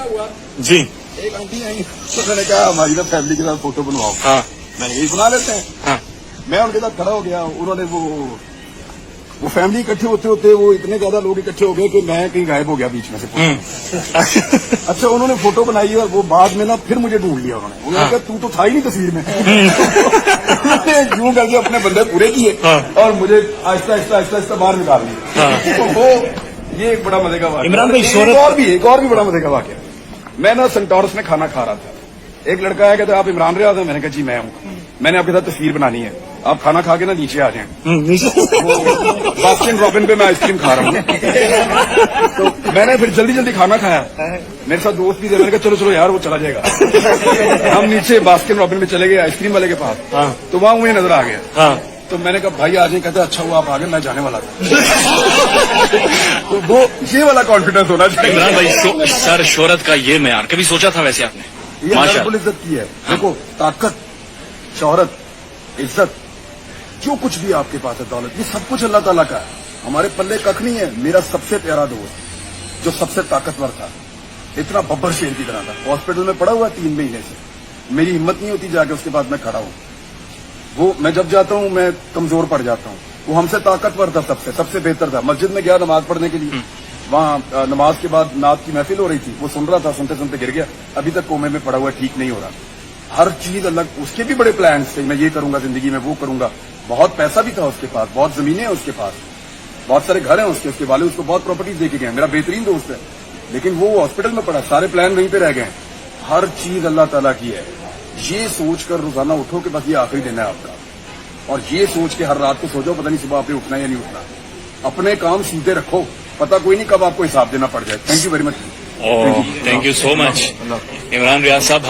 क्या हुआ जी एक आंटी आई उन्होंने कहा हमारी ना फैमिली के साथ फोटो बनवाओ। हाँ मैंने यही बना लेते हैं। हाँ मैं उनके साथ खड़ा हो गया। उन्होंने वो फैमिली इकट्ठे होते होते वो इतने ज्यादा लोग इकट्ठे हो गए कि मैं कहीं गायब हो गया बीच में से। अच्छा उन्होंने फोटो बनाई और वो बाद में ना फिर मुझे ढूंढ लिया उन्होंने कहा तू तो था ही नहीं तस्वीर में। उन्होंने यूं करके अपने बंदे पूरे किए और मुझे आहिस्ता आहिस्ता आहिस्ता आहिस्ता बाहर निकाल लिया। तो वो ये एक बड़ा मजे का वाक़या। इमरान भाई एक और भी बड़ा मजे का वाक़या। मैं ना सेंटोरस में खाना खा रहा था। एक लड़का आया कहता आप इमरान रियाज हैं? मैंने कहा जी मैं हूँ। मैंने आपके साथ तस्वीर बनानी है। आप खाना खा के ना नीचे आ जाएं। बास्किन रॉबिन पे मैं आइसक्रीम खा रहा हूँ। तो मैंने फिर जल्दी जल्दी खाना खाया। मेरे साथ दोस्त भी थे। मैंने कहा चलो चलो यार वो चला जाएगा। हम नीचे बास्किन रॉबिन में चले गए आइसक्रीम वाले के पास। तो वहाँ मुझे नजर आ गया। तो मैंने कहा भाई आ जाए। कहते अच्छा हुआ आप आ गए मैं जाने वाला था। तो वो ये वाला कॉन्फिडेंस होना चाहिए। इमरान भाई सर शोहरत का ये मैयार कभी सोचा था वैसे आपने? ये अल्लाह इज्जत की है। देखो ताकत शोहरत इज्जत जो कुछ भी आपके पास है दौलत ये सब कुछ अल्लाह ताला का है। हमारे पल्ले कख नहीं है। मेरा सबसे प्यारा दोस्त जो सबसे ताकतवर था इतना बब्बर शेर की तरह था हॉस्पिटल में पड़ा हुआ 3 महीने से। मेरी हिम्मत नहीं होती जाके उसके बाद मैं खड़ा हूँ। वो मैं जब जाता हूँ मैं कमजोर पड़ जाता हूँ। वो हमसे ताकतवर था सबसे बेहतर था। मस्जिद में गया नमाज पढ़ने के लिए। वहाँ नमाज के बाद नात की महफिल हो रही थी। वो सुन रहा था सुनते सुनते गिर गया। अभी तक कोमे में पड़ा हुआ ठीक नहीं हो रहा। हर चीज अलग। उसके भी बड़े प्लान थे मैं ये करूंगा जिंदगी में वो करूंगा। बहुत पैसा भी था उसके पास बहुत जमीनें हैं उसके पास बहुत सारे घर हैं उसके वाले उसको बहुत प्रॉपर्टीज दे के गए। मेरा बेहतरीन दोस्त है लेकिन वो हॉस्पिटल में पड़ा। सारे प्लान वहीं पे रह गए। हर चीज अल्लाह ताला की है। ये सोच कर रोजाना उठो कि बस ये आखिरी दिन है आपका। और ये सोच के हर रात को सो जाओ पता नहीं सुबह आपने उठना या नहीं उठना। अपने काम सीधे रखो। पता कोई नहीं कब आपको हिसाब देना पड़ जाए। Thank you very much. Thank you so much Imran Riaz साहब।